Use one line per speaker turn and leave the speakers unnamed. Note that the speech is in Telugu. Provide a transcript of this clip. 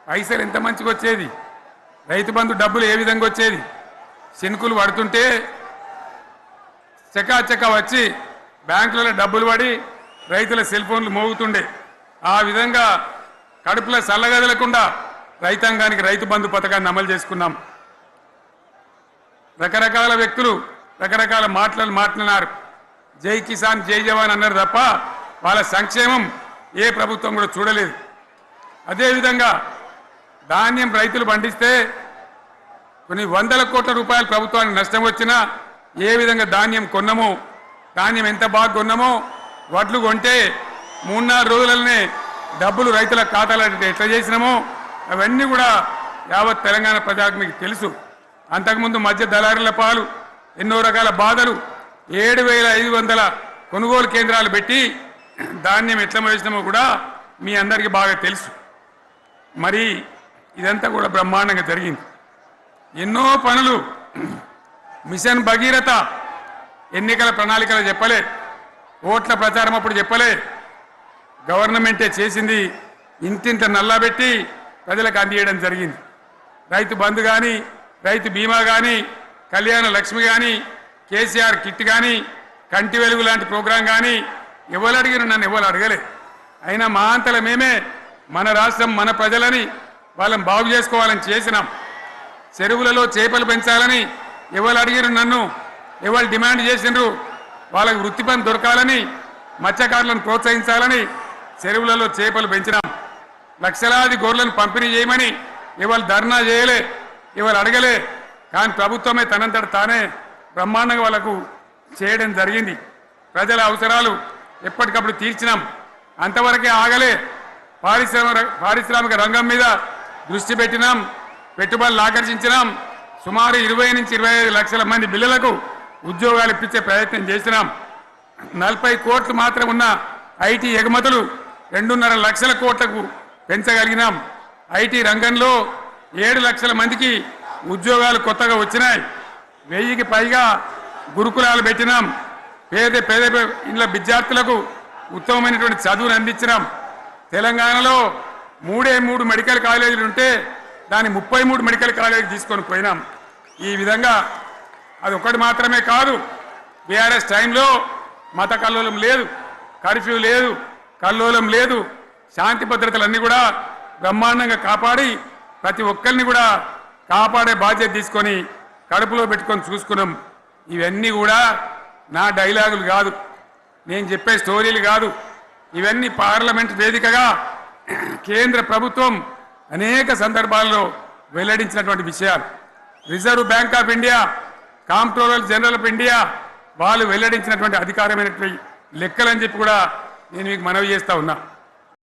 పైసలు ఎంత మంచిగా వచ్చేది, రైతు బంధు డబ్బులు ఏ విధంగా వచ్చేది, శనుకులు పడుతుంటే చకాచకా వచ్చి బ్యాంకులలో డబ్బులు పడి రైతుల సెల్ ఫోన్లు మోగుతుండే. ఆ విధంగా కడుపులో చల్లగదలకుండా రైతాంగానికి రైతు బంధు పథకాన్ని అమలు చేసుకున్నాం. రకరకాల వ్యక్తులు రకరకాల మాటలు మాట్లాడినారు. జై కిసాన్ జై జవాన్ అన్నారు తప్ప వాళ్ళ సంక్షేమం ఏ ప్రభుత్వం కూడా చూడలేదు. అదేవిధంగా ధాన్యం రైతులు పండిస్తే కొన్ని వందల కోట్ల రూపాయలు ప్రభుత్వానికి నష్టం వచ్చినా ఏ విధంగా ధాన్యం కొన్నామో, ధాన్యం ఎంత బాగా కొన్నామో, వడ్లు కొంటే 3-4 రోజులనే డబ్బులు రైతుల ఖాతాలో ఎట్లా చేసినామో అవన్నీ కూడా యావత్ తెలంగాణ ప్రజానికి తెలుసు. అంతకుముందు మధ్య దళారుల పాలు ఎన్నో రకాల బాధలు, 7,500 కొనుగోలు కేంద్రాలు పెట్టి ధాన్యం ఎట్లా వేసినామో కూడా మీ అందరికీ బాగా తెలుసు. మరి ఇదంతా కూడా బ్రహ్మాండంగా జరిగింది. ఎన్నో పనులు మిషన్ భగీరథ ఎన్నికల ప్రణాళికలు చెప్పలే, ఓట్ల ప్రచారం అప్పుడు చెప్పలే, గవర్నమెంటే చేసింది. ఇంటింట నల్లబెట్టి ప్రజలకు అందియడం జరిగింది. రైతు బంధు కానీ, రైతు బీమా కానీ, కళ్యాణ లక్ష్మి కానీ, కేసీఆర్ కిట్ కానీ, కంటి వెలుగు లాంటి ప్రోగ్రాం కానీ ఎవరు అడిగిన నన్ను ఎవరు అడగలే. అయినా మా అంతల మేమే మన రాష్ట్రం మన ప్రజలని వాళ్ళని బాగు చేసుకోవాలని చేసినాం. చెరువులలో చేపలు పెంచాలని ఎవరు అడిగిన నన్ను, ఎవరు డిమాండ్ చేసినారు, వాళ్ళకి వృత్తి పని దొరకాలని, మత్స్యకారులను ప్రోత్సహించాలని చెరువులలో చేపలు పెంచినాం. లక్షలాది గొర్రెలను పంపిణీ చేయమని ఎవరు ధర్నా చేయలే, ఎవరు అడగలే. కానీ ప్రభుత్వమే తనంతట తానే బ్రహ్మాండంగా వాళ్ళకు చేయడం జరిగింది. ప్రజల అవసరాలు ఎప్పటికప్పుడు తీర్చినాం. అంతవరకే ఆగలే. పారిశ్రామిక రంగం మీద దృష్టి పెట్టినాం, పెట్టుబడులు ఆకర్షించినాం. సుమారు 20 నుంచి 25 లక్షల మంది పిల్లలకు ఉద్యోగాలు ఇప్పించే ప్రయత్నం చేసినాం. 40 కోట్లు మాత్రం ఉన్న ఐటీ ఎగుమతులు 2.5 లక్షల కోట్లకు పెంచగలిగినాం. ఐటీ రంగంలో 7 లక్షల మందికి ఉద్యోగాలు కొత్తగా వచ్చినాయి. 1000కి పైగా గురుకులాలు పెట్టినాం. పేద ఇళ్ళ విద్యార్థులకు ఉత్తమమైనటువంటి చదువును అందించినాం. తెలంగాణలో 3 మెడికల్ కాలేజీలు ఉంటే దాన్ని 33 మెడికల్ కాలేజీలు తీసుకొని పోయినాం. ఈ విధంగా అది ఒకటి మాత్రమే కాదు. బీఆర్ఎస్ టైంలో మత కల్లోలం లేదు, కర్ఫ్యూ లేదు, కల్లోలం లేదు. శాంతి భద్రతలన్నీ కూడా బ్రహ్మాండంగా కాపాడి ప్రతి ఒక్కరిని కూడా కాపాడే బాధ్యత తీసుకొని కడుపులో పెట్టుకొని చూసుకున్నాం. ఇవన్నీ కూడా నా డైలాగులు కాదు, నేను చెప్పే స్టోరీలు కాదు. ఇవన్నీ పార్లమెంట్ వేదికగా కేంద్ర ప్రభుత్వం అనేక సందర్భాల్లో వెల్లడించినటువంటి విషయాలు. Reserve bank of India, comptroller general of India వాళ్ళు వెల్లడించినటువంటి అధికారమైనటువంటి లెక్కలని చెప్పి కూడా నేను మీకు మనవి చేస్తా ఉన్నా.